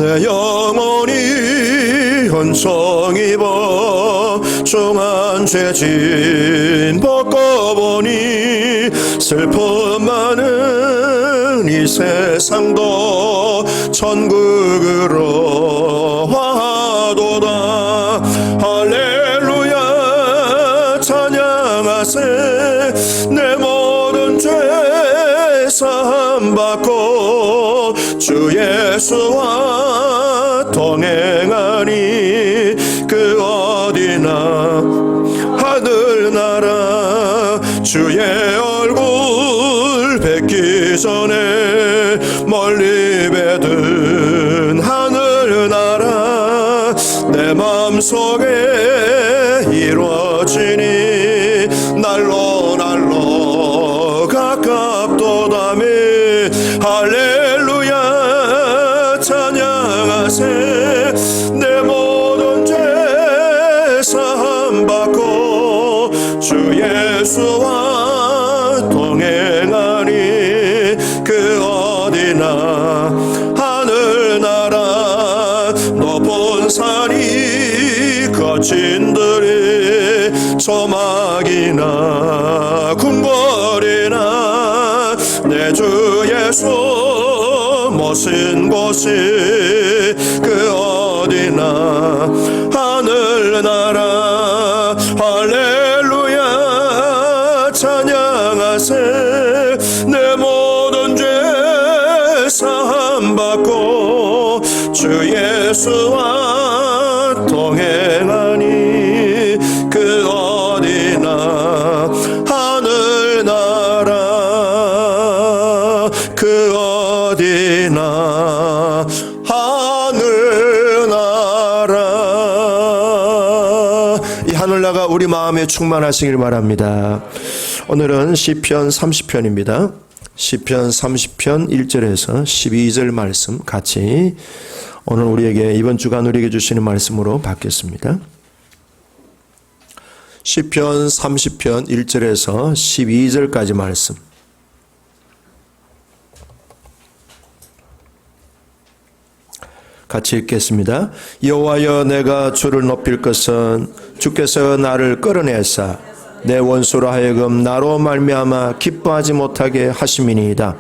내 영혼이 은총 입어 중한 죄진 벗고보니 슬픔 많은 이 세상도 천국으로 화도다. 할렐루야 찬양하세. 내 모든 죄 사함 받고 주 예수와 동행하니 그 어디나 하늘나라. 주의 얼굴 뵙기 전에 멀리 뵈든 하늘나라. 내 맘속에 이루어지니 날로 날로 가깝도다며. 할렐루야 찬양하세. 내 모든 죄 사함 받고 주 예수와 동행하니 그 어디나 하늘나라. 높은 산이 거친 들이 조막이나 궁궐이나 내 주 예수 모신 곳이 그 어디나 하늘나라. 할렐루야 찬양하세. 내 모든 죄 사함 받고 주 예수와 동행하니 그 어디나 하늘나라. 그 어디나 하늘나라. 이 하늘나라가 우리 마음에 충만하시길 바랍니다. 오늘은 시편 30편입니다. 시편 30편 1절에서 12절 말씀 같이 오늘 우리에게 이번 주간 우리에게 주시는 말씀으로 받겠습니다. 시편 30편 1절에서 12절까지 말씀. 같이 읽겠습니다. 여호와여 내가 주를 높일 것은 주께서 나를 끌어내사 내 원수로 하여금 나로 말미암아 기뻐하지 못하게 하심이니이다.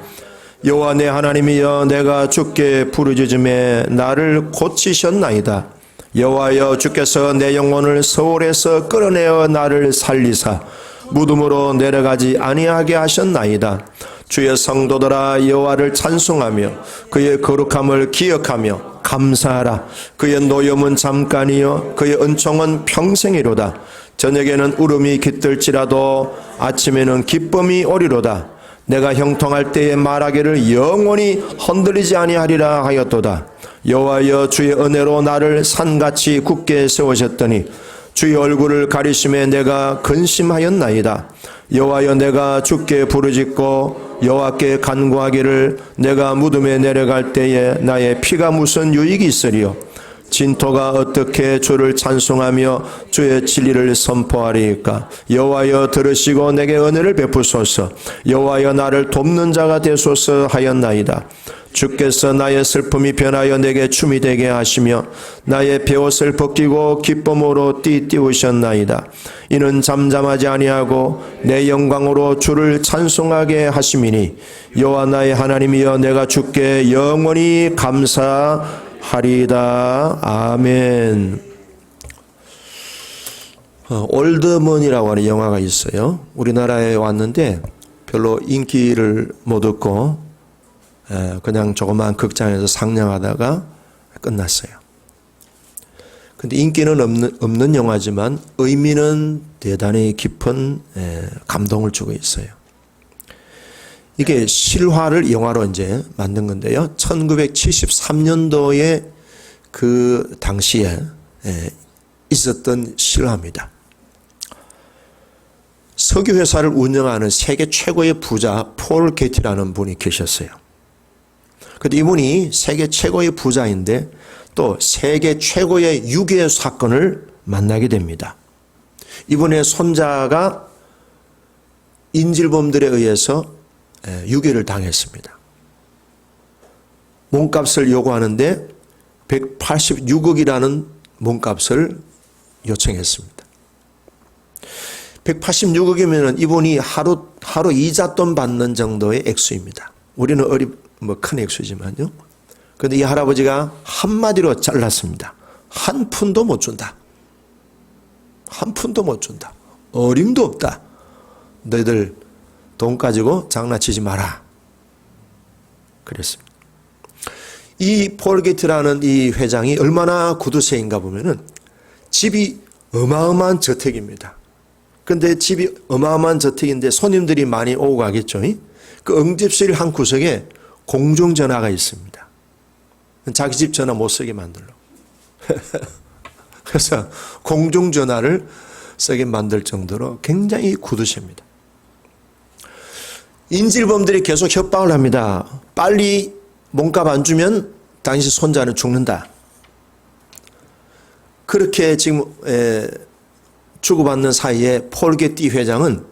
여호와 내 하나님이여 내가 주께 부르짖음에 나를 고치셨나이다. 여호와여 주께서 내 영혼을 서울에서 끌어내어 나를 살리사 무덤으로 내려가지 아니하게 하셨나이다. 주의 성도들아 여호와를 찬송하며 그의 거룩함을 기억하며 감사하라. 그의 노염은 잠깐이요 그의 은총은 평생이로다. 저녁에는 울음이 깃들지라도 아침에는 기쁨이 오리로다. 내가 형통할 때에 말하기를 영원히 흔들리지 아니하리라 하였도다. 여호와여 주의 은혜로 나를 산같이 굳게 세우셨더니 주의 얼굴을 가리심에 내가 근심하였나이다. 여호와여 내가 주께 부르짖고 여호와께 간구하기를 내가 무덤에 내려갈 때에 나의 피가 무슨 유익이 있으리요. 진토가 어떻게 주를 찬송하며 주의 진리를 선포하리이까. 여호와여 들으시고 내게 은혜를 베푸소서. 여호와여 나를 돕는 자가 되소서 하였나이다. 주께서 나의 슬픔이 변하여 내게 춤이 되게 하시며 나의 베옷을 벗기고 기쁨으로 띠띠우셨나이다. 이는 잠잠하지 아니하고 내 영광으로 주를 찬송하게 하심이니 여호와 나의 하나님이여 내가 주께 영원히 감사하리이다. 아멘. 올드먼이라고 하는 영화가 있어요. 우리나라에 왔는데 별로 인기를 못 얻고 그냥 조그마한 극장에서 상영하다가 끝났어요. 근데 인기는 없는 영화지만 의미는 대단히 깊은 감동을 주고 있어요. 이게 실화를 영화로 이제 만든 건데요. 1973년도에 그 당시에 있었던 실화입니다. 석유회사를 운영하는 세계 최고의 부자 폴 게티라는 분이 계셨어요. 근데 이분이 세계 최고의 부자인데 또 세계 최고의 유괴 사건을 만나게 됩니다. 이분의 손자가 인질범들에 의해서 유괴를 당했습니다. 몸값을 요구하는데 186억이라는 몸값을 요청했습니다. 186억이면 이분이 하루 이잣돈 받는 정도의 액수입니다. 우리는 큰 액수지만요. 그런데 이 할아버지가 한마디로 잘랐습니다. 한 푼도 못 준다. 한 푼도 못 준다. 어림도 없다. 너희들 돈 가지고 장난치지 마라. 그랬습니다. 이 폴 게이트라는 이 회장이 얼마나 구두쇠인가 보면은 집이 어마어마한 저택입니다. 근데 집이 어마어마한 저택인데 손님들이 많이 오고 가겠죠. 그 응집실 한 구석에 공중전화가 있습니다. 자기 집 전화 못 쓰게 만들려고. 그래서 공중전화를 쓰게 만들 정도로 굉장히 구두쇠입니다. 인질범들이 계속 협박을 합니다. 빨리 몸값 안 주면 당신 손자는 죽는다. 그렇게 지금 주고받는 사이에 폴 게티 회장은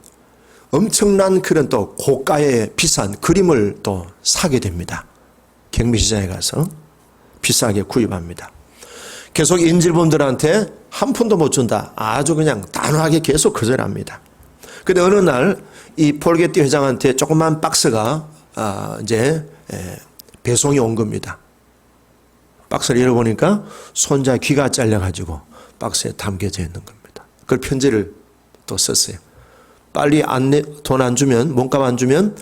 엄청난 그런 또 고가의 비싼 그림을 또 사게 됩니다. 경매시장에 가서 비싸게 구입합니다. 계속 인질범들한테 한 푼도 못 준다. 아주 그냥 단호하게 계속 거절합니다. 근데 어느 날 이 폴 게티 회장한테 조그만 박스가 이제 배송이 온 겁니다. 박스를 열어보니까 손자 귀가 잘려가지고 박스에 담겨져 있는 겁니다. 그걸 편지를 또 썼어요. 빨리 돈 안 주면, 몸값 안 주면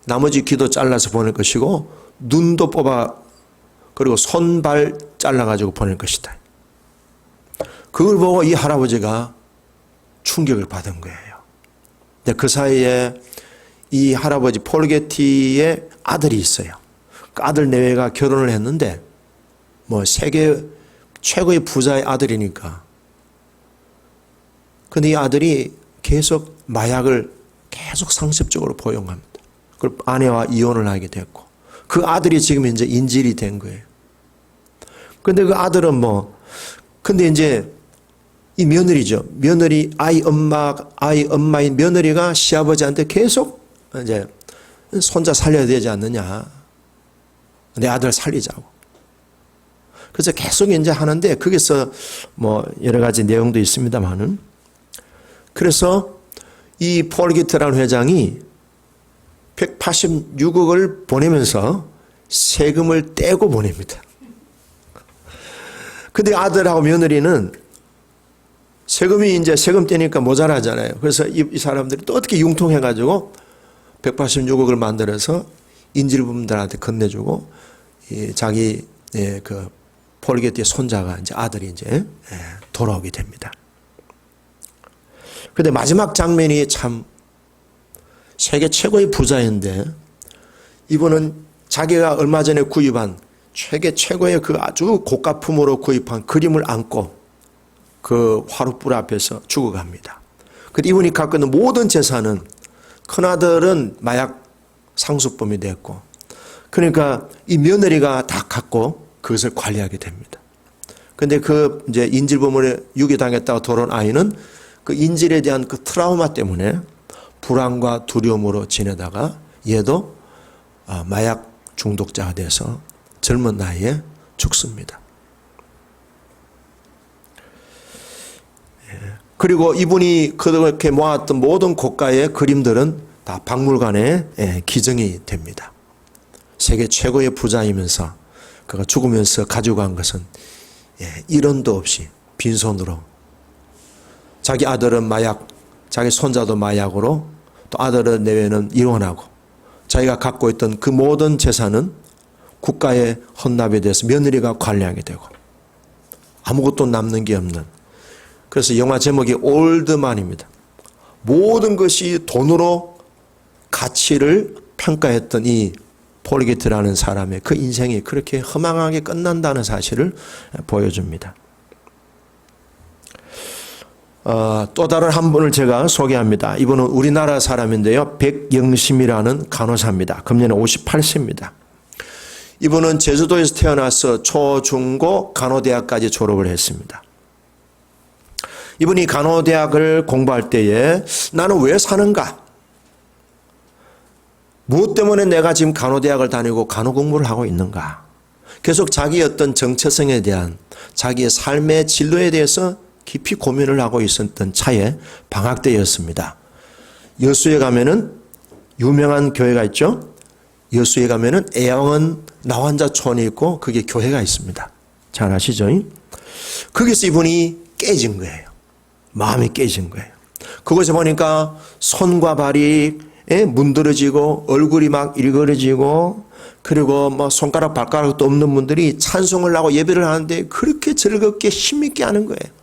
나머지 귀도 잘라서 보낼 것이고 눈도 뽑아 그리고 손발 잘라가지고 보낼 것이다. 그걸 보고 이 할아버지가 충격을 받은 거예요. 근데 그 사이에 이 할아버지 폴 게티의 아들이 있어요. 그 아들 내외가 결혼을 했는데 뭐 세계 최고의 부자의 아들이니까. 근데 이 아들이 계속 마약을 계속 상습적으로 포용합니다. 그걸 아내와 이혼을 하게 됐고 그 아들이 지금 이제 인질이 된 거예요. 근데 그 아들은 근데 이제 이 며느리죠. 며느리 엄마의 며느리가 시아버지한테 계속 이제 손자 살려야 되지 않느냐. 내 아들 살리자고. 그래서 계속 이제 하는데 거기서 여러 가지 내용도 있습니다만은 그래서 이 폴 게이트라는 회장이 186억을 보내면서 세금을 떼고 보냅니다. 근데 아들하고 며느리는 세금 떼니까 모자라잖아요. 그래서 이 사람들이 또 어떻게 융통해가지고 186억을 만들어서 인질범들한테 건네주고 자기 그 폴 게이트의 손자가 이제 아들이 이제 돌아오게 됩니다. 근데 마지막 장면이 참 세계 최고의 부자인데 이분은 자기가 얼마 전에 구입한 세계 최고의 그 아주 고가품으로 구입한 그림을 안고 그 화롯불 앞에서 죽어갑니다. 근데 이분이 갖고 있는 모든 재산은 큰아들은 마약 상습범이 됐고 그러니까 이 며느리가 다 갖고 그것을 관리하게 됩니다. 근데 그 이제 인질범을 유기당했다고 돌아온 아이는 그 인질에 대한 그 트라우마 때문에 불안과 두려움으로 지내다가 얘도 마약 중독자가 돼서 젊은 나이에 죽습니다. 그리고 이분이 그렇게 모았던 모든 고가의 그림들은 다 박물관에 기증이 됩니다. 세계 최고의 부자이면서 그가 죽으면서 가지고 간 것은 1원도 없이 빈손으로 자기 아들은 마약, 자기 손자도 마약으로 또 아들은 내외는 이혼하고 자기가 갖고 있던 그 모든 재산은 국가의 헌납에 대해서 며느리가 관리하게 되고 아무것도 남는 게 없는 그래서 영화 제목이 올드만입니다. 모든 것이 돈으로 가치를 평가했던 이 폴 게이트라는 사람의 그 인생이 그렇게 허망하게 끝난다는 사실을 보여줍니다. 또 다른 한 분을 제가 소개합니다. 이분은 우리나라 사람인데요. 백영심이라는 간호사입니다. 금년에 58세입니다. 이분은 제주도에서 태어나서 초, 중고 간호대학까지 졸업을 했습니다. 이분이 간호대학을 공부할 때에 나는 왜 사는가? 무엇 때문에 내가 지금 간호대학을 다니고 간호 공부를 하고 있는가? 계속 자기의 어떤 정체성에 대한 자기의 삶의 진로에 대해서 깊이 고민을 하고 있었던 차에 방학 때였습니다. 여수에 가면은 유명한 교회가 있죠. 여수에 가면은 애양원 나환자촌이 있고 그게 교회가 있습니다. 잘 아시죠? 거기서 이분이 깨진 거예요. 마음이 깨진 거예요. 그곳에 보니까 손과 발이 문드러지고 얼굴이 막 일그러지고 그리고 뭐 손가락 발가락도 없는 분들이 찬송을 하고 예배를 하는데 그렇게 즐겁게 힘있게 하는 거예요.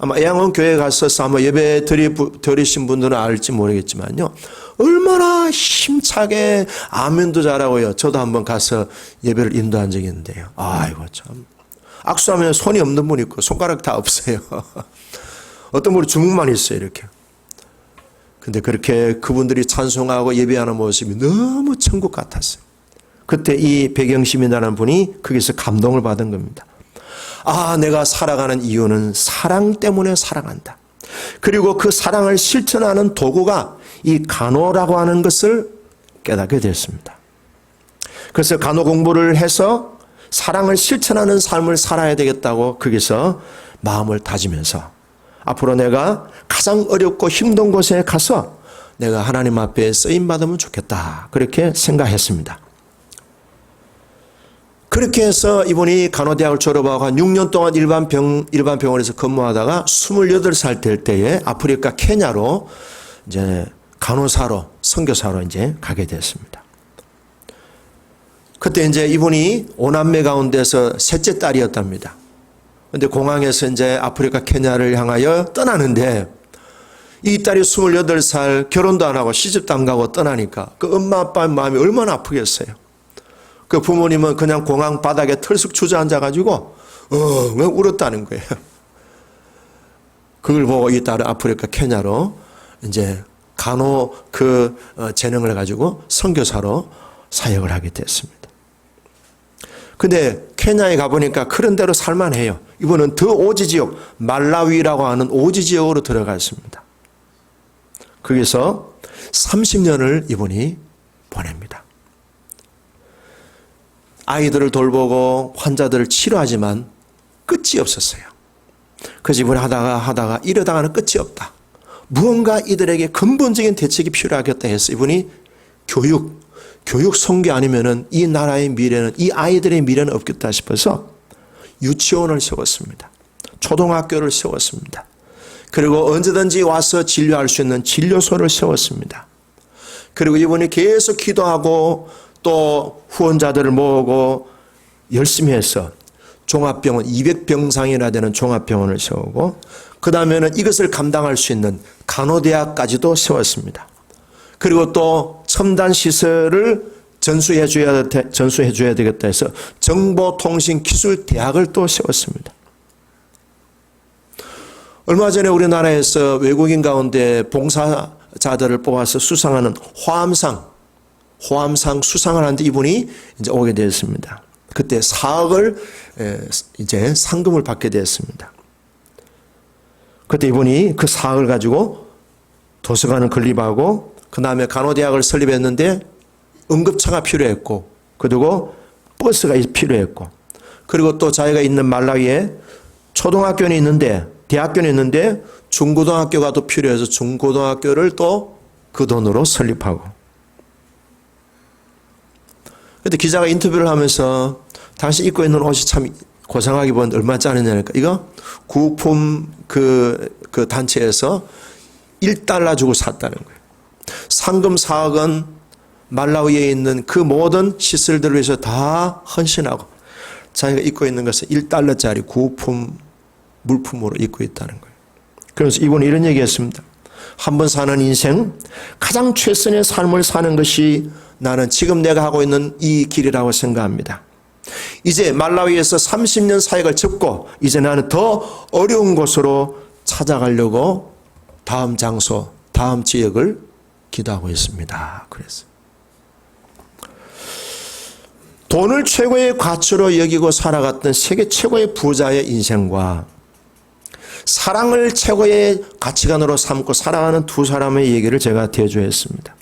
아마 애양원 교회에 가서 아마 예배 드리신 분들은 알지 모르겠지만요. 얼마나 힘차게 아멘도 잘하고요. 저도 한번 가서 예배를 인도한 적이 있는데요. 아이고 참. 악수하면 손이 없는 분 있고 손가락 다 없어요. 어떤 분이 주먹만 있어요. 이렇게. 근데 그렇게 그분들이 찬송하고 예배하는 모습이 너무 천국 같았어요. 그때 이 백영심이라는 분이 거기서 감동을 받은 겁니다. 아, 내가 살아가는 이유는 사랑 때문에 살아간다. 그리고 그 사랑을 실천하는 도구가 이 간호라고 하는 것을 깨닫게 됐습니다. 그래서 간호 공부를 해서 사랑을 실천하는 삶을 살아야 되겠다고 거기서 마음을 다지면서 앞으로 내가 가장 어렵고 힘든 곳에 가서 내가 하나님 앞에 쓰임받으면 좋겠다. 그렇게 생각했습니다. 그렇게 해서 이분이 간호대학을 졸업하고 한 6년 동안 일반 병원에서 근무하다가 28살 될 때에 아프리카 케냐로 이제 간호사로, 선교사로 이제 가게 됐습니다. 그때 이제 이분이 5남매 가운데서 셋째 딸이었답니다. 근데 공항에서 이제 아프리카 케냐를 향하여 떠나는데 이 딸이 28살 결혼도 안 하고 시집도 안 가고 떠나니까 그 엄마 아빠의 마음이 얼마나 아프겠어요. 그 부모님은 그냥 공항 바닥에 털썩 주저앉아가지고 왜 울었다는 거예요. 그걸 보고 이 딸은 아프리카 케냐로 이제 간호 재능을 가지고 선교사로 사역을 하게 됐습니다. 근데 케냐에 가보니까 그런 대로 살만해요. 이분은 더 오지 지역, 말라위라고 하는 오지 지역으로 들어갔습니다. 거기서 30년을 이분이 보냅니다. 아이들을 돌보고 환자들을 치료하지만 끝이 없었어요. 그래서 이분이 하다가 이러다가는 끝이 없다. 무언가 이들에게 근본적인 대책이 필요하겠다 해서 이분이 교육 선교 아니면은 이 나라의 미래는, 이 아이들의 미래는 없겠다 싶어서 유치원을 세웠습니다. 초등학교를 세웠습니다. 그리고 언제든지 와서 진료할 수 있는 진료소를 세웠습니다. 그리고 이분이 계속 기도하고 또 후원자들을 모으고 열심히 해서 종합병원 200병상이나 되는 종합병원을 세우고 그 다음에는 이것을 감당할 수 있는 간호대학까지도 세웠습니다. 그리고 또 첨단 시설을 전수해 줘야 되겠다 해서 정보통신기술대학을 또 세웠습니다. 얼마 전에 우리나라에서 외국인 가운데 봉사자들을 뽑아서 수상하는 호암상 수상을 하는데 이분이 이제 오게 되었습니다. 그때 4억을 이제 상금을 받게 되었습니다. 그때 이분이 그 4억을 가지고 도서관을 건립하고 그 다음에 간호대학을 설립했는데 응급차가 필요했고 그리고 버스가 필요했고 그리고 또 자기가 있는 말라위에 초등학교는 있는데 대학교는 있는데 중고등학교가 또 필요해서 중고등학교를 또 그 돈으로 설립하고 그때 기자가 인터뷰를 하면서 당신 입고 있는 옷이 참 고상하게 보는데 얼마짜리냐니까 이거 구품 그 단체에서 1달러 주고 샀다는 거예요. 상금 4억은 말라위에 있는 그 모든 시설들을 위해서 다 헌신하고 자기가 입고 있는 것은 1달러짜리 구품 물품으로 입고 있다는 거예요. 그래서 이분이 이런 얘기했습니다. 한 번 사는 인생 가장 최선의 삶을 사는 것이 나는 지금 내가 하고 있는 이 길이라고 생각합니다. 이제 말라위에서 30년 사역을 접고 이제 나는 더 어려운 곳으로 찾아가려고 다음 장소, 다음 지역을 기도하고 있습니다. 그래서 돈을 최고의 가치로 여기고 살아갔던 세계 최고의 부자의 인생과 사랑을 최고의 가치관으로 삼고 살아가는 두 사람의 얘기를 제가 대조했습니다.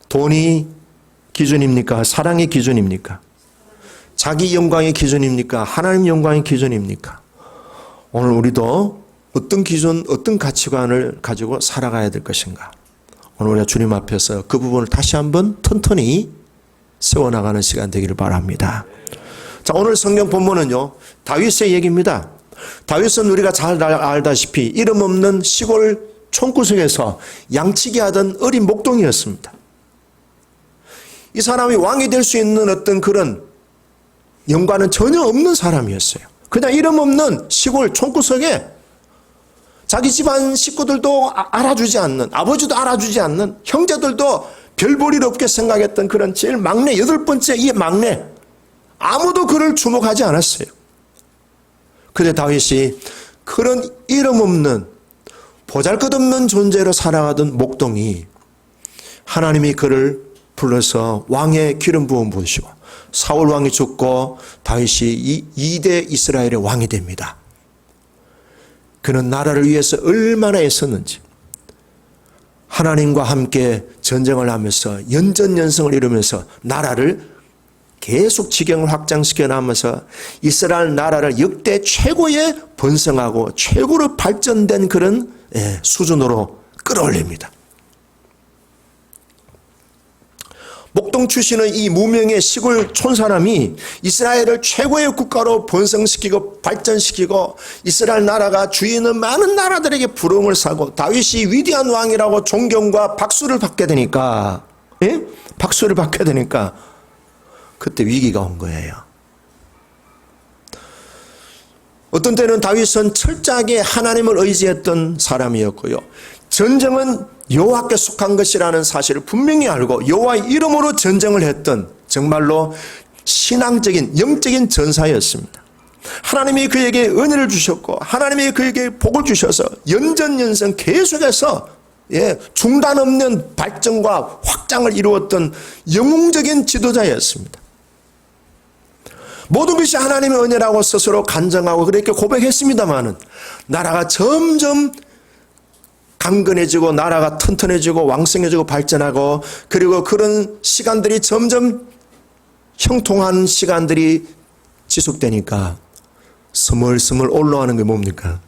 돈이 기준입니까? 사랑의 기준입니까? 자기 영광의 기준입니까? 하나님 영광의 기준입니까? 오늘 우리도 어떤 기준, 어떤 가치관을 가지고 살아가야 될 것인가? 오늘 우리가 주님 앞에서 그 부분을 다시 한번 튼튼히 세워나가는 시간 되기를 바랍니다. 자, 오늘 성경 본문은요, 다윗의 얘기입니다. 다윗은 우리가 잘 알다시피 이름 없는 시골 촌구석에서 양치기 하던 어린 목동이었습니다. 이 사람이 왕이 될 수 있는 어떤 그런 영광은 전혀 없는 사람이었어요. 그냥 이름 없는 시골 촌구석에 자기 집안 식구들도 알아주지 않는, 아버지도 알아주지 않는, 형제들도 별 볼일 없게 생각했던 그런 제일 막내, 8번째 이 막내, 아무도 그를 주목하지 않았어요. 그런데 다윗이 그런 이름 없는 보잘것없는 존재로 살아가던 목동이 하나님이 그를 불러서 왕의 기름 부음 부으시고 사울 왕이 죽고 다윗이 2대 이스라엘의 왕이 됩니다. 그는 나라를 위해서 얼마나 애썼는지, 하나님과 함께 전쟁을 하면서 연전연승을 이루면서 나라를 계속 지경을 확장시켜 나가면서 이스라엘 나라를 역대 최고의 번성하고 최고로 발전된 그런 수준으로 끌어올립니다. 목동 출신의 이 무명의 시골 촌사람이 이스라엘을 최고의 국가로 번성시키고 발전시키고 이스라엘 나라가 주위에 있는 많은 나라들에게 부러움을 사고 다윗이 위대한 왕이라고 존경과 박수를 받게 되니까, 박수를 받게 되니까 그때 위기가 온 거예요. 어떤 때는 다윗은 철저하게 하나님을 의지했던 사람이었고요. 전쟁은 여호와께 속한 것이라는 사실을 분명히 알고 여호와의 이름으로 전쟁을 했던 정말로 신앙적인 영적인 전사였습니다. 하나님이 그에게 은혜를 주셨고 하나님이 그에게 복을 주셔서 연전연승 계속해서 중단 없는 발전과 확장을 이루었던 영웅적인 지도자였습니다. 모든 것이 하나님의 은혜라고 스스로 간증하고 그렇게 고백했습니다마는 나라가 점점 강건해지고 나라가 튼튼해지고 왕성해지고 발전하고 그리고 그런 시간들이 점점 형통한 시간들이 지속되니까 스멀스멀 올라오는 게 뭡니까?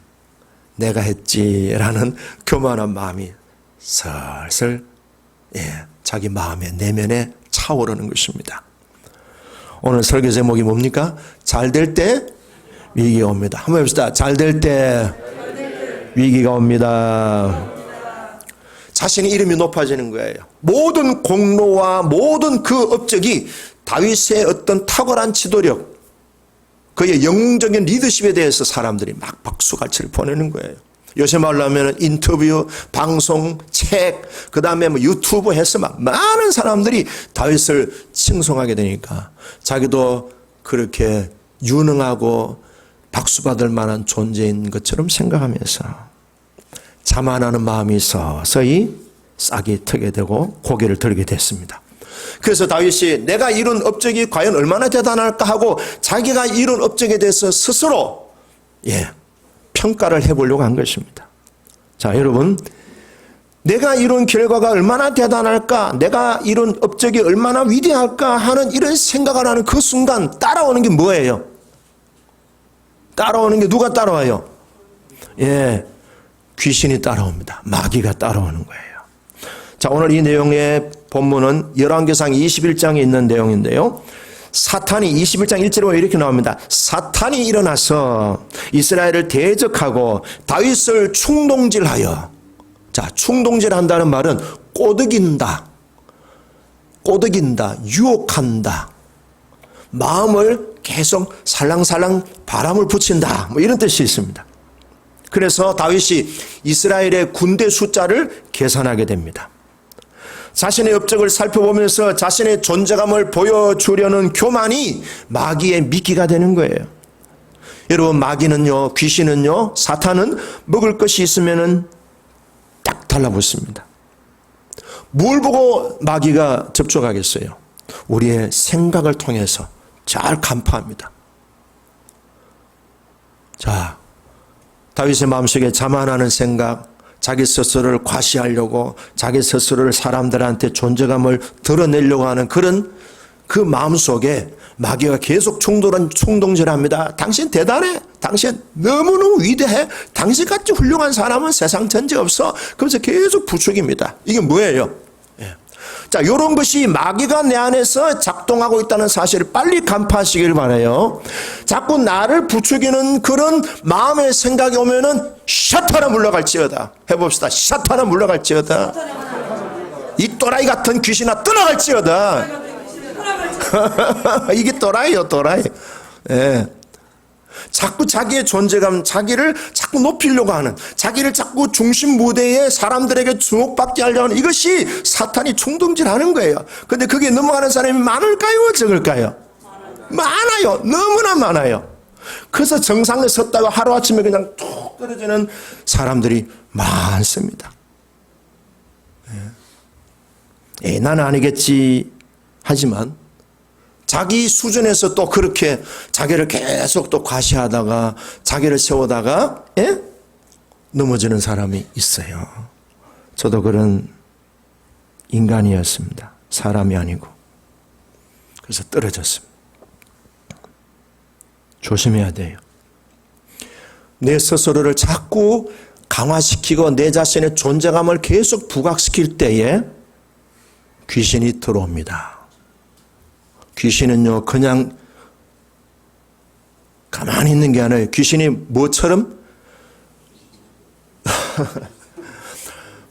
내가 했지라는 교만한 마음이 슬슬 자기 마음의 내면에 차오르는 것입니다. 오늘 설교 제목이 뭡니까? 잘 될 때 위기가 옵니다. 한번 해봅시다. 잘 될 때 위기가 옵니다. 자신의 이름이 높아지는 거예요. 모든 공로와 모든 그 업적이 다윗의 어떤 탁월한 지도력, 그의 영웅적인 리더십에 대해서 사람들이 막 박수갈채를 보내는 거예요. 요새 말로 하면 인터뷰, 방송, 책, 그 다음에 유튜브 해서 막 많은 사람들이 다윗을 칭송하게 되니까 자기도 그렇게 유능하고 박수받을 만한 존재인 것처럼 생각하면서 자만하는 마음이 서서히 싹이 트게 되고 고개를 들게 됐습니다. 그래서 다윗이 내가 이룬 업적이 과연 얼마나 대단할까 하고 자기가 이룬 업적에 대해서 스스로 평가를 해보려고 한 것입니다. 자, 여러분, 내가 이룬 결과가 얼마나 대단할까, 내가 이룬 업적이 얼마나 위대할까 하는 이런 생각을 하는 그 순간 따라오는 게 뭐예요? 따라오는 게 누가 따라와요? 귀신이 따라옵니다. 마귀가 따라오는 거예요. 자, 오늘 이 내용의 본문은 열왕기상 21장에 있는 내용인데요. 사탄이 21장 1절에 이렇게 나옵니다. 사탄이 일어나서 이스라엘을 대적하고 다윗을 충동질하여, 자, 충동질한다는 말은 꼬드긴다, 유혹한다, 마음을 계속 살랑살랑 바람을 붙인다, 이런 뜻이 있습니다. 그래서 다윗이 이스라엘의 군대 숫자를 계산하게 됩니다. 자신의 업적을 살펴보면서 자신의 존재감을 보여주려는 교만이 마귀의 미끼가 되는 거예요. 여러분, 마귀는요, 귀신은요, 사탄은 먹을 것이 있으면은 딱 달라붙습니다. 뭘 보고 마귀가 접촉하겠어요? 우리의 생각을 통해서 잘 간파합니다. 자, 다윗의 마음속에 자만하는 생각, 자기 스스로를 과시하려고 자기 스스로를 사람들한테 존재감을 드러내려고 하는 그런 그 마음속에 마귀가 계속 충동질합니다. 당신 대단해. 당신 너무너무 위대해. 당신같이 훌륭한 사람은 세상 전체 없어. 그래서 계속 부추깁니다. 이게 뭐예요? 자, 이런 것이 마귀가 내 안에서 작동하고 있다는 사실을 빨리 간파하시길 바라요. 자꾸 나를 부추기는 그런 마음의 생각이 오면은 샷하나 물러갈지어다. 해봅시다. 샷하나 물러갈지어다. 이 또라이 같은 귀신아 떠나갈지어다. 이게 또라이요, 또라이. 예. 자꾸 자기의 존재감, 자기를 자꾸 높이려고 하는, 자기를 자꾸 중심 무대에 사람들에게 주목받게 하려고 하는 이것이 사탄이 충동질하는 거예요. 근데 그게 넘어가는 사람이 많을까요? 적을까요? 많아요. 너무나 많아요. 그래서 정상에 섰다가 하루아침에 그냥 툭 떨어지는 사람들이 많습니다. 나는 아니겠지 하지만 자기 수준에서 또 그렇게 자기를 계속 또 과시하다가 자기를 세우다가 넘어지는 사람이 있어요. 저도 그런 인간이었습니다. 사람이 아니고. 그래서 떨어졌습니다. 조심해야 돼요. 내 스스로를 자꾸 강화시키고 내 자신의 존재감을 계속 부각시킬 때에 귀신이 들어옵니다. 귀신은요, 그냥 가만히 있는 게 아니에요. 귀신이 뭐처럼?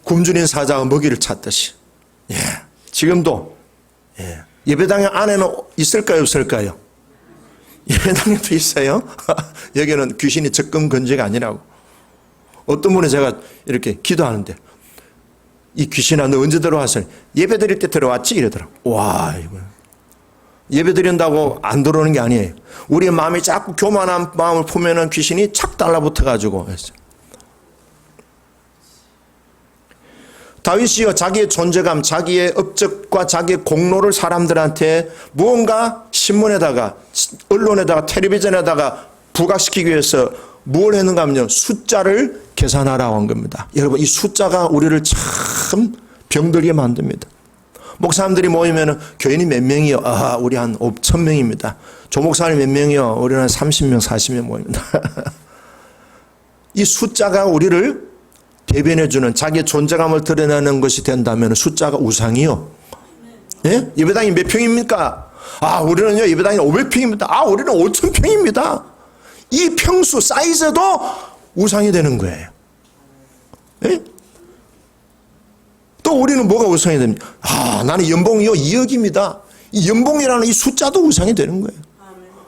굶주린 사자가 먹이를 찾듯이. 예, 지금도 예배당 안에는 있을까요, 없을까요? 예배당에도 있어요. 여기는 귀신이 접근 금지가 아니라고. 어떤 분이 제가 이렇게 기도하는데 이 귀신아 너 언제 들어왔어요? 예배 드릴 때 들어왔지? 이러더라고. 와, 이거 예배 드린다고 안 들어오는 게 아니에요. 우리의 마음이 자꾸 교만한 마음을 품으면 귀신이 착 달라붙어가지고 했어요. 다윗이요, 자기의 존재감, 자기의 업적과 자기의 공로를 사람들한테 무언가 신문에다가, 언론에다가, 텔레비전에다가 부각시키기 위해서 뭘 했는가 하면요, 숫자를 계산하라고 한 겁니다. 여러분, 이 숫자가 우리를 참 병들게 만듭니다. 목사님들이 모이면 교인이 몇 명이요? 아, 우리 한 5,000명입니다. 조목사님 몇 명이요? 우리는 한 30명, 40명 모입니다. 이 숫자가 우리를 대변해주는 자기의 존재감을 드러내는 것이 된다면 숫자가 우상이요. 예? 예배당이 몇 평입니까? 아, 우리는요, 예배당이 500평입니다. 아, 우리는 5,000평입니다. 이 평수, 사이즈도 우상이 되는 거예요. 예? 또 우리는 뭐가 우상이 됩니까? 아, 나는 연봉이요 2억입니다. 이 연봉이라는 이 숫자도 우상이 되는 거예요.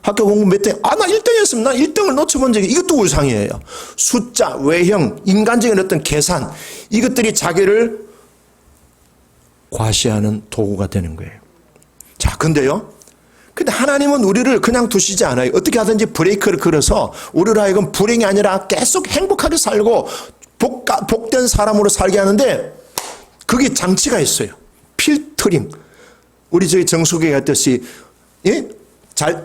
학교 공부 몇 등? 아, 나 1등했습니다. 나 1등을 놓쳐본 적이, 이것도 우상이에요. 숫자, 외형, 인간적인 어떤 계산, 이것들이 자기를 과시하는 도구가 되는 거예요. 자, 근데 하나님은 우리를 그냥 두시지 않아요. 어떻게 하든지 브레이크를 걸어서 우리로 하여금 불행이 아니라 계속 행복하게 살고 복된 사람으로 살게 하는데 그게 장치가 있어요. 필터링. 우리 저희 정수기가 했듯이, 예?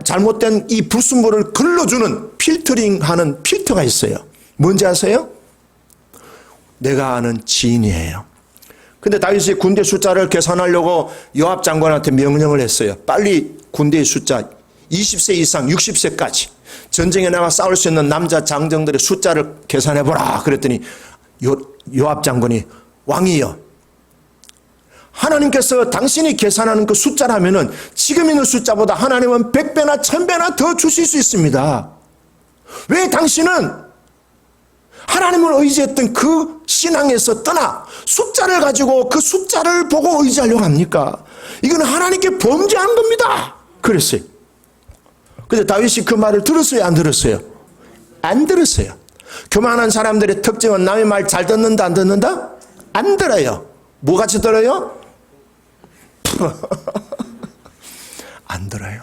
잘못된 이 불순물을 걸러주는 필터링하는 필터가 있어요. 뭔지 아세요? 내가 아는 지인이에요. 근데 다윗이 군대 숫자를 계산하려고 요압 장관한테 명령을 했어요. 빨리 군대의 숫자 20세 이상 60세까지 전쟁에 나가 싸울 수 있는 남자 장정들의 숫자를 계산해보라. 그랬더니 요압 장관이 왕이여, 하나님께서 당신이 계산하는 그 숫자라면은 지금 있는 숫자보다 하나님은 100배나 1000배나 더 주실 수 있습니다. 왜 당신은 하나님을 의지했던 그 신앙에서 떠나 숫자를 가지고 그 숫자를 보고 의지하려고 합니까? 이건 하나님께 범죄한 겁니다. 그랬어요. 근데 다윗이 그 말을 들었어요, 안 들었어요? 안 들었어요. 교만한 사람들의 특징은 남의 말 잘 듣는다, 안 듣는다? 안 들어요. 뭐 같이 들어요? 안 들어요.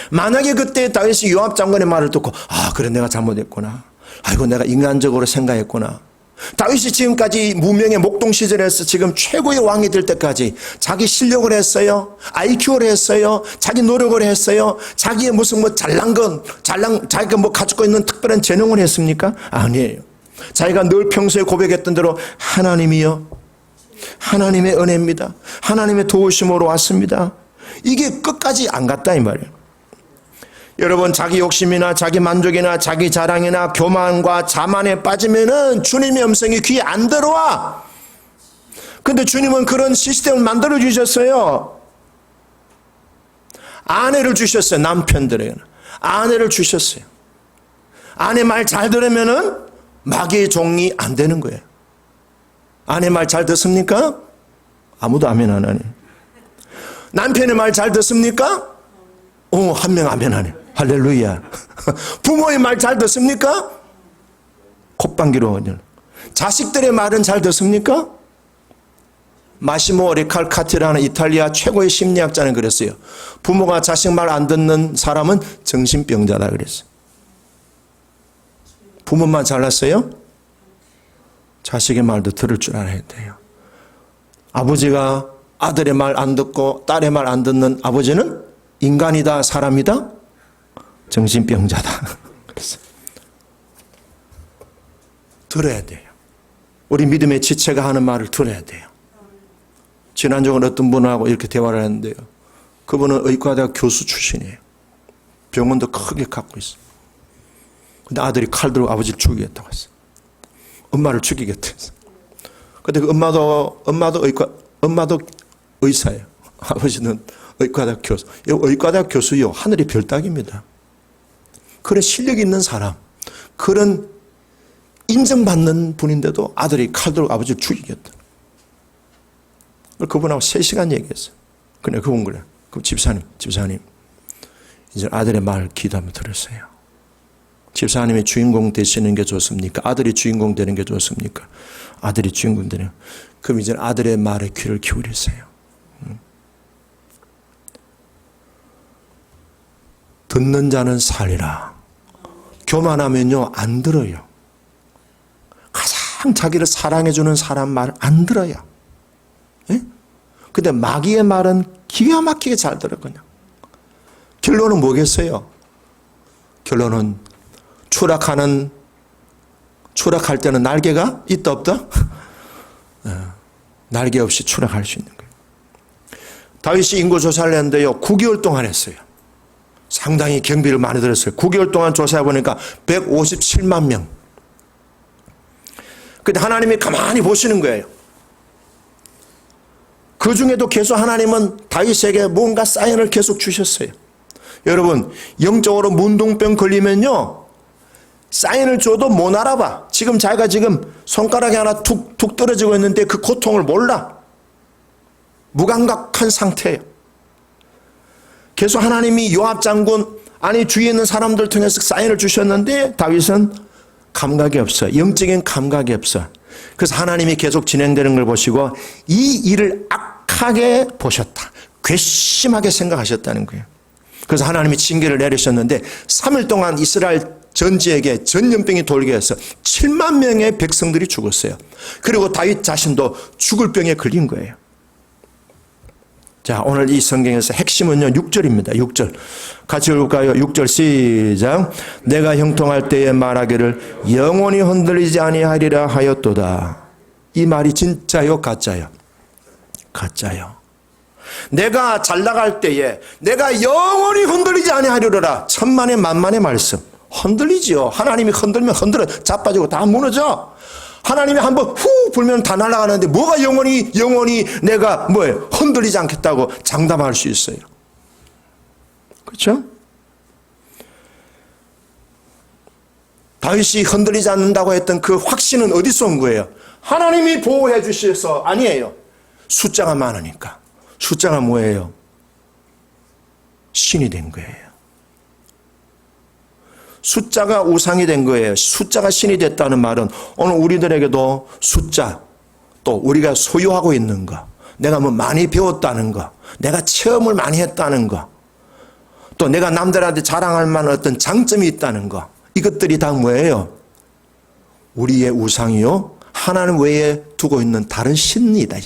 만약에 그때 다윗이 요압 장관의 말을 듣고, 아, 그래, 내가 잘못했구나. 아이고, 내가 인간적으로 생각했구나. 다윗이 지금까지 무명의 목동 시절에서 지금 최고의 왕이 될 때까지 자기 실력을 했어요. IQ를 했어요. 자기 노력을 했어요. 자기의 무슨 자기가 가지고 있는 특별한 재능을 했습니까? 아니에요. 자기가 늘 평소에 고백했던 대로 하나님이여, 하나님의 은혜입니다. 하나님의 도우심으로 왔습니다. 이게 끝까지 안 갔다 이 말이에요. 여러분, 자기 욕심이나 자기 만족이나 자기 자랑이나 교만과 자만에 빠지면은 주님의 음성이 귀에 안 들어와. 근데 주님은 그런 시스템을 만들어 주셨어요. 아내를 주셨어요. 남편들에게는 아내를 주셨어요. 아내 말 잘 들으면은 마귀의 종이 안 되는 거예요. 아내 말 잘 듣습니까? 아무도 아멘 안 하네. 남편의 말 잘 듣습니까? 한 명 아멘 하네. 할렐루야. 부모의 말 잘 듣습니까? 콧방귀로. 자식들의 말은 잘 듣습니까? 마시모 리칼카티라는 이탈리아 최고의 심리학자는 그랬어요. 부모가 자식 말 안 듣는 사람은 정신병자다 그랬어요. 부모만 잘났어요? 자식의 말도 들을 줄 알아야 돼요. 아버지가 아들의 말 안 듣고 딸의 말 안 듣는 아버지는 인간이다, 사람이다? 정신병자다. 그랬어요. 들어야 돼요. 우리 믿음의 지체가 하는 말을 들어야 돼요. 지난주에 어떤 분하고 이렇게 대화를 했는데요. 그분은 의과대학 교수 출신이에요. 병원도 크게 갖고 있어요. 근데 아들이 칼 들고 아버지를 죽이겠다고 했어요. 엄마를 죽이겠다 했어요. 근데 그 엄마도 의사예요. 아버지는 의과대학 교수. 의과대학 교수요, 하늘의 별따기입니다. 그런 실력 있는 사람, 그런 인정받는 분인데도 아들이 칼 들고 아버지를 죽이겠다. 그분하고 3시간 얘기했어요. 그래, 그분 그래. 그럼 집사님, 이제 아들의 말 기도하면 들었어요. 집사님이 주인공 되시는 게 좋습니까? 아들이 주인공 되는 게 좋습니까? 아들이 주인공 되는. 그럼 이제 아들의 말에 귀를 기울이세요. 듣는 자는 살리라. 교만하면요, 안 들어요. 가장 자기를 사랑해주는 사람 말 안 들어요. 예? 근데 마귀의 말은 기가 막히게 잘 들어요, 그냥. 결론은 뭐겠어요? 결론은 추락할 때는 날개가 있다, 없다? 날개 없이 추락할 수 있는 거예요. 다윗이 인구조사를 했는데요, 9개월 동안 했어요. 상당히 경비를 많이 들었어요. 9개월 동안 조사해보니까 157만 명. 근데 하나님이 가만히 보시는 거예요. 그 중에도 계속 하나님은 다윗에게 뭔가 사인을 계속 주셨어요. 여러분, 영적으로 문둥병 걸리면요, 사인을 줘도 못 알아봐. 지금 자기가 손가락이 하나 툭 떨어지고 있는데 그 고통을 몰라. 무감각한 상태예요. 계속 하나님이 요압 장군, 아니 주위에 있는 사람들 통해서 사인을 주셨는데 다윗은 감각이 없어요. 영적인 감각이 없어요. 그래서 하나님이 계속 진행되는 걸 보시고 이 일을 악하게 보셨다. 괘씸하게 생각하셨다는 거예요. 그래서 하나님이 징계를 내리셨는데 3일 동안 이스라엘 전지에게 전염병이 돌게 해서 7만 명의 백성들이 죽었어요. 그리고 다윗 자신도 죽을 병에 걸린 거예요. 자, 오늘 이 성경에서 핵심은요, 6절입니다. 6절. 같이 읽을까요? 6절 시작. 내가 형통할 때에 말하기를 영원히 흔들리지 아니하리라 하였도다. 이 말이 진짜요, 가짜요? 가짜요. 내가 잘 나갈 때에 내가 영원히 흔들리지 아니하리라. 천만의 만만의 말씀. 흔들리지요. 하나님이 흔들면 흔들어 자빠지고 다 무너져. 하나님이 한번 후 불면 다 날아가는데 뭐가 영원히 내가 흔들리지 않겠다고 장담할 수 있어요. 그렇죠? 다윗이 흔들리지 않는다고 했던 그 확신은 어디서 온 거예요? 하나님이 보호해 주셔서 아니에요. 숫자가 많으니까. 숫자가 뭐예요? 신이 된 거예요. 숫자가 우상이 된 거예요. 숫자가 신이 됐다는 말은 오늘 우리들에게도 숫자, 또 우리가 소유하고 있는 거, 내가 많이 배웠다는 거, 내가 체험을 많이 했다는 거, 또 내가 남들한테 자랑할 만한 어떤 장점이 있다는 거, 이것들이 다 뭐예요? 우리의 우상이요, 하나님 외에 두고 있는 다른 신이다.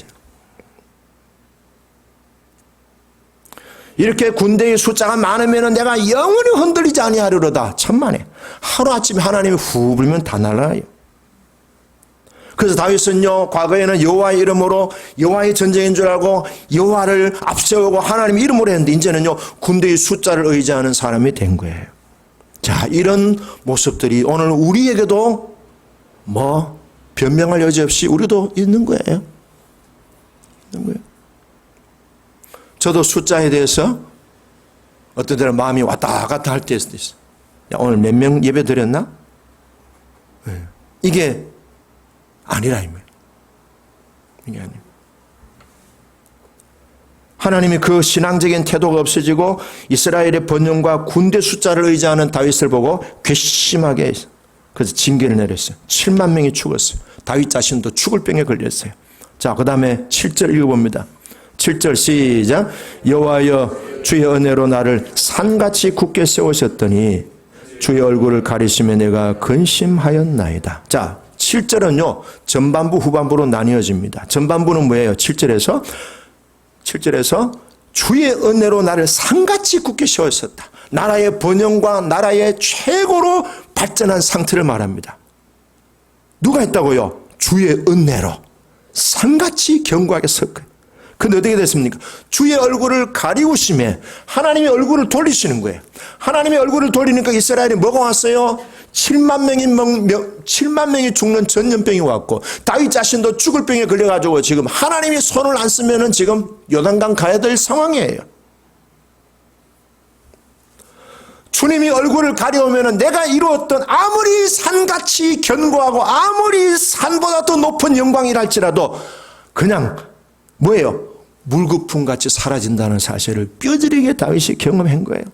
이렇게 군대의 숫자가 많으면 내가 영원히 흔들리지 아니하리로다. 천만에. 하루아침에 하나님이 후 불면 다 날아요. 그래서 다윗은요, 과거에는 여호와의 이름으로 여호와의 전쟁인 줄 알고 여호와를 앞세우고 하나님 이름으로 했는데 이제는요, 군대의 숫자를 의지하는 사람이 된 거예요. 자, 이런 모습들이 오늘 우리에게도 변명할 여지 없이 우리도 있는 거예요. 있는 거예요. 저도 숫자에 대해서 어떤 때는 마음이 왔다 갔다 할 때도 있어요. 야, 오늘 몇 명 예배 드렸나? 네. 이게 아니라 이 말이에요. 이게 아니에요. 하나님이 그 신앙적인 태도가 없어지고 이스라엘의 번영과 군대 숫자를 의지하는 다윗을 보고 괘씸하게 그래서 징계를 내렸어요. 7만 명이 죽었어요. 다윗 자신도 죽을 병에 걸렸어요. 자, 그 다음에 7절 읽어봅니다. 7절 시작. 여호와여 주의 은혜로 나를 산같이 굳게 세우셨더니 주의 얼굴을 가리시며 내가 근심하였나이다. 자, 7절은요 전반부 후반부로 나뉘어집니다. 전반부는 뭐예요? 7절에서 주의 은혜로 나를 산같이 굳게 세웠었다. 나라의 번영과 나라의 최고로 발전한 상태를 말합니다. 누가 했다고요? 주의 은혜로 산같이 견고하게 섰고요. 근데 어떻게 됐습니까? 주의 얼굴을 가리우심에 하나님의 얼굴을 돌리시는 거예요. 하나님의 얼굴을 돌리니까 이스라엘이 뭐가 왔어요? 7만 명이 죽는 전염병이 왔고 다윗 자신도 죽을 병에 걸려가지고 지금 하나님이 손을 안 쓰면은 지금 요단강 가야 될 상황이에요. 주님이 얼굴을 가려우면은 내가 이루었던 아무리 산같이 견고하고 아무리 산보다 더 높은 영광이랄지라도 그냥 뭐예요? 물거품같이 사라진다는 사실을 뼈저리게 다윗이 경험한 거예요.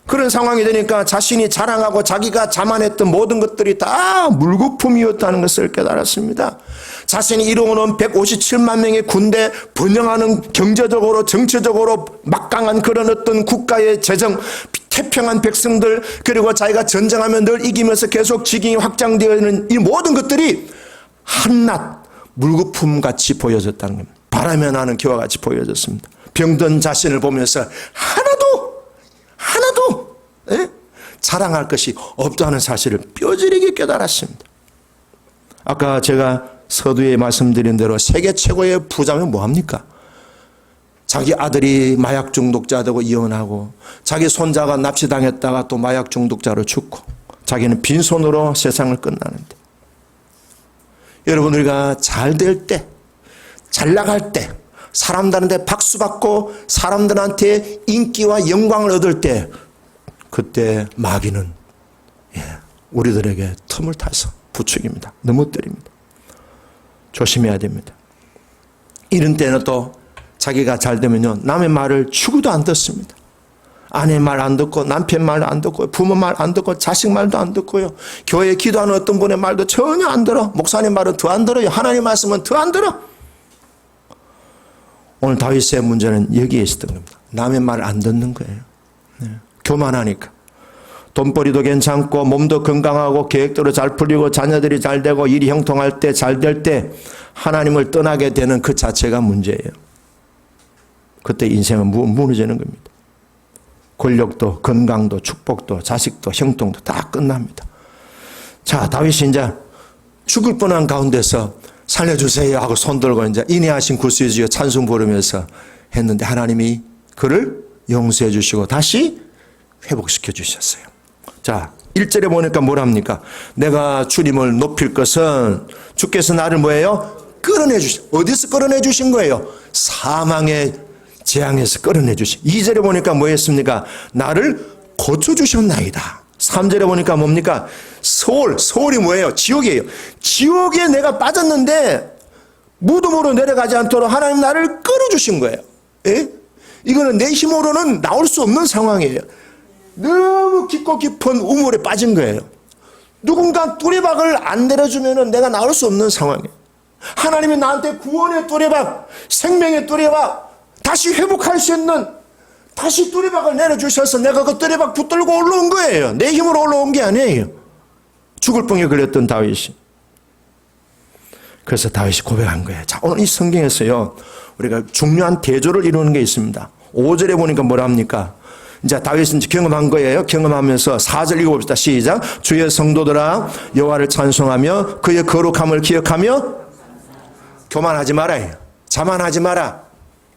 그런 상황이 되니까 자신이 자랑하고 자기가 자만했던 모든 것들이 다 물거품이었다는 것을 깨달았습니다. 자신이 이루어놓은 157만 명의 군대, 번영하는 경제적으로 정치적으로 막강한 그런 어떤 국가의 재정, 태평한 백성들, 그리고 자기가 전쟁하면 늘 이기면서 계속 지경이 확장되어 있는 이 모든 것들이 한낱 물거품같이 보여졌다는 겁니다. 바람에 나는 기와 같이 보여졌습니다. 병든 자신을 보면서 하나도 자랑할 것이 없다는 사실을 뼈저리게 깨달았습니다. 아까 제가 서두에 말씀드린 대로 세계 최고의 부자면 뭐합니까? 자기 아들이 마약 중독자 되고 이혼하고 자기 손자가 납치당했다가 또 마약 중독자로 죽고 자기는 빈손으로 세상을 끝나는데 여러분 우리가 잘 될 때, 잘 나갈 때, 사람들한테 박수 받고 사람들한테 인기와 영광을 얻을 때 그때 마귀는 우리들에게 틈을 타서 부추깁니다. 넘어뜨립니다. 조심해야 됩니다. 이런 때는 또 자기가 잘 되면요 남의 말을 추구도 안 듣습니다. 아내 말 안 듣고 남편 말 안 듣고 부모 말 안 듣고 자식 말도 안 듣고요. 교회에 기도하는 어떤 분의 말도 전혀 안 들어. 목사님 말은 더 안 들어요. 하나님 말씀은 더 안 들어. 오늘 다윗의 문제는 여기에 있었던 겁니다. 남의 말 안 듣는 거예요. 교만하니까. 돈벌이도 괜찮고 몸도 건강하고 계획대로 잘 풀리고 자녀들이 잘 되고 일이 형통할 때 잘 될 때 하나님을 떠나게 되는 그 자체가 문제예요. 그때 인생은 무너지는 겁니다. 권력도 건강도 축복도 자식도 형통도 다 끝납니다. 자, 다윗이 이제 죽을 뻔한 가운데서 살려주세요 하고 손 들고 이제 인내하신 구세주여 찬송 부르면서 했는데 하나님이 그를 용서해 주시고 다시 회복시켜 주셨어요. 자, 1절에 보니까 뭐랍니까? 내가 주님을 높일 것은 주께서 나를 뭐예요? 끌어내 주신. 어디서 끌어내 주신 거예요? 사망의 재앙에서 끌어내 주신. 2절에 보니까 뭐였습니까? 나를 고쳐주셨나이다. 3절에 보니까 뭡니까? 서울이 뭐예요? 지옥이에요. 지옥에 내가 빠졌는데 무덤으로 내려가지 않도록 하나님 나를 끌어주신 거예요. 예? 이거는 내 힘으로는 나올 수 없는 상황이에요. 너무 깊고 깊은 우물에 빠진 거예요. 누군가 뚜레박을 안 내려주면 내가 나올 수 없는 상황이에요. 하나님이 나한테 구원의 뚜레박, 생명의 뚜레박, 다시 회복할 수 있는 다시 뚜레박을 내려주셔서 내가 그 뚜레박 붙들고 올라온 거예요. 내 힘으로 올라온 게 아니에요. 죽을 병에 걸렸던 다윗이. 그래서 다윗이 고백한 거예요. 자, 오늘 이 성경에서요 우리가 중요한 대조를 이루는 게 있습니다. 5절에 보니까 뭐라 합니까? 이제 다윗은 경험한 거예요. 경험하면서 4절 읽어봅시다. 시작. 주의 성도들아 여호와를 찬송하며 그의 거룩함을 기억하며 교만하지 말아요. 자만하지 마라.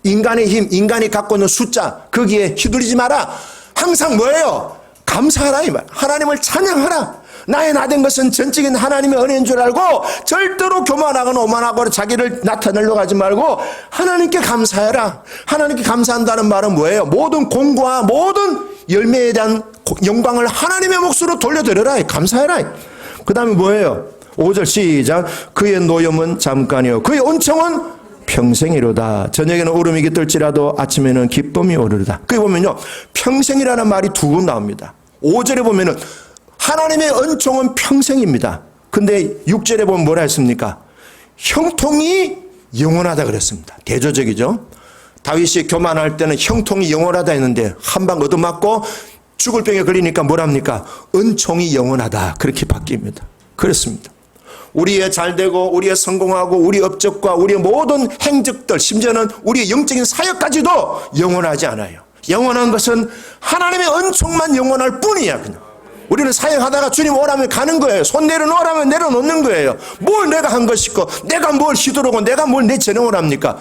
인간의 힘, 인간이 갖고 있는 숫자 거기에 휘둘리지 마라. 항상 뭐예요? 감사하라 이 말. 하나님을 찬양하라. 나의 나된 것은 전적인 하나님의 은혜인 줄 알고 절대로 교만하거나 오만하거나 자기를 나타내려고 하지 말고 하나님께 감사해라. 하나님께 감사한다는 말은 뭐예요? 모든 공과 모든 열매에 대한 영광을 하나님의 몫으로 돌려드려라. 감사해라. 그 다음에 뭐예요? 5절 시작. 그의 노염은 잠깐이요 그의 은총은 평생이로다. 저녁에는 울음이 깃들지라도 아침에는 기쁨이 오르다. 그게 보면요, 평생이라는 말이 두 번 나옵니다. 5절에 보면은 하나님의 은총은 평생입니다. 근데 6절에 보면 뭐라 했습니까? 형통이 영원하다 그랬습니다. 대조적이죠. 다윗이 교만할 때는 형통이 영원하다 했는데 한 방 얻어맞고 죽을 병에 걸리니까 뭐랍니까? 은총이 영원하다. 그렇게 바뀝니다. 그렇습니다. 우리의 잘되고 우리의 성공하고 우리 업적과 우리의 모든 행적들, 심지어는 우리의 영적인 사역까지도 영원하지 않아요. 영원한 것은 하나님의 은총만 영원할 뿐이야. 그냥 우리는 사역하다가 주님 오라면 가는 거예요. 손 내려놓으라면 내려놓는 거예요. 뭘 내가 한 것이고 내가 뭘 휘두르고 내가 뭘 내 재능을 합니까?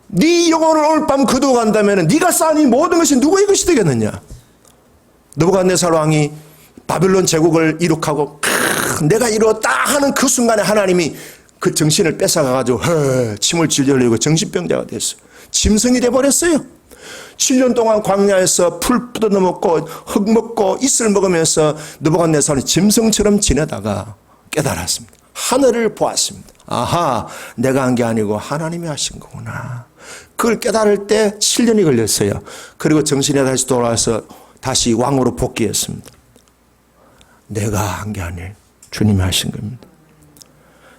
네 영혼을 오늘 밤 거두어 간다면 네가 쌓은 이 모든 것이 누구의 것이 되겠느냐? 느부갓네살 왕이 바빌론 제국을 이룩하고 내가 이루었다 하는 그 순간에 하나님이 그 정신을 뺏어가가지고 침을 질질 흘리고 정신병자가 됐어요. 짐승이 돼버렸어요. 7년 동안 광야에서 풀 뜯어먹고 흙 먹고 이슬 먹으면서 느부갓네살이 짐승처럼 지내다가 깨달았습니다. 하늘을 보았습니다. 아하, 내가 한 게 아니고 하나님이 하신 거구나. 그걸 깨달을 때 7년이 걸렸어요. 그리고 정신에 다시 돌아와서 다시 왕으로 복귀했습니다. 내가 한 게 아니에요. 주님이 하신 겁니다.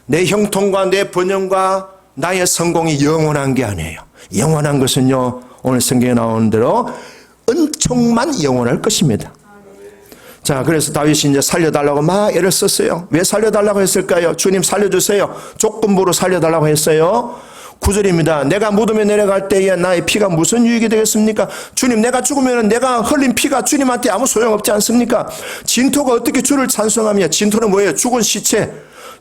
내 형통과 내 번영과 나의 성공이 영원한 게 아니에요. 영원한 것은요, 오늘 성경에 나오는 대로 은총만 영원할 것입니다. 자, 그래서 다윗이 이제 살려달라고 막 애를 썼어요. 왜 살려달라고 했을까요? 주님 살려주세요. 조건부로 살려달라고 했어요. 9절입니다. 내가 무덤에 내려갈 때에 나의 피가 무슨 유익이 되겠습니까? 주님, 내가 죽으면 내가 흘린 피가 주님한테 아무 소용없지 않습니까? 진토가 어떻게 주를 찬송하며, 진토는 뭐예요? 죽은 시체.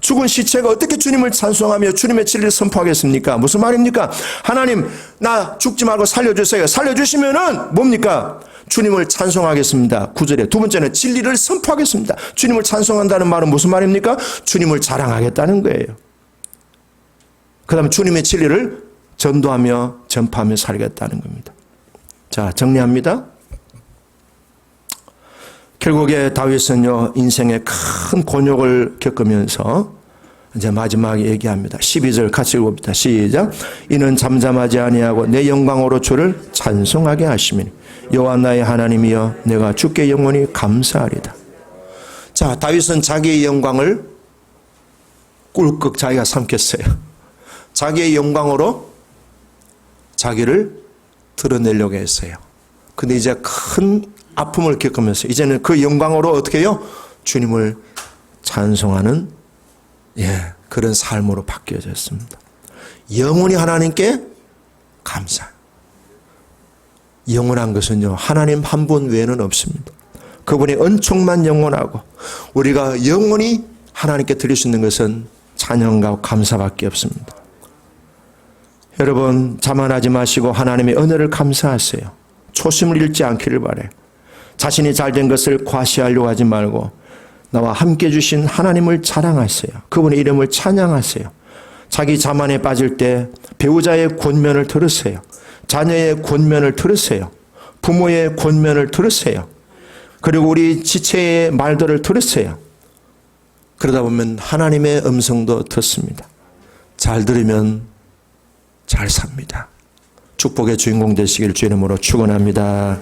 죽은 시체가 어떻게 주님을 찬송하며 주님의 진리를 선포하겠습니까? 무슨 말입니까? 하나님, 나 죽지 말고 살려주세요. 살려주시면은 뭡니까? 주님을 찬송하겠습니다. 9절에. 두 번째는 진리를 선포하겠습니다. 주님을 찬송한다는 말은 무슨 말입니까? 주님을 자랑하겠다는 거예요. 그 다음에 주님의 진리를 전도하며 전파하며 살겠다는 겁니다. 자, 정리합니다. 결국에 다윗은요, 인생의 큰 곤욕을 겪으면서 이제 마지막에 얘기합니다. 12절 같이 읽어봅니다. 시작. 이는 잠잠하지 아니하고 내 영광으로 주를 찬송하게 하시미니 여호와 나의 하나님이여 내가 주께 영원히 감사하리다. 자, 다윗은 자기의 영광을 꿀꺽 자기가 삼켰어요. 자기의 영광으로 자기를 드러내려고 했어요. 근데 이제 큰 아픔을 겪으면서 이제는 그 영광으로 어떻게 해요? 주님을 찬송하는 그런 삶으로 바뀌어졌습니다. 영원히 하나님께 감사. 영원한 것은요, 하나님 한 분 외에는 없습니다. 그분의 은총만 영원하고 우리가 영원히 하나님께 드릴 수 있는 것은 찬양과 감사밖에 없습니다. 여러분, 자만하지 마시고 하나님의 은혜를 감사하세요. 초심을 잃지 않기를 바라요. 자신이 잘된 것을 과시하려고 하지 말고 나와 함께 주신 하나님을 자랑하세요. 그분의 이름을 찬양하세요. 자기 자만에 빠질 때 배우자의 권면을 들으세요. 자녀의 권면을 들으세요. 부모의 권면을 들으세요. 그리고 우리 지체의 말들을 들으세요. 그러다 보면 하나님의 음성도 듣습니다. 잘 들으면 잘 삽니다. 축복의 주인공 되시길 주의 이름으로 축원합니다.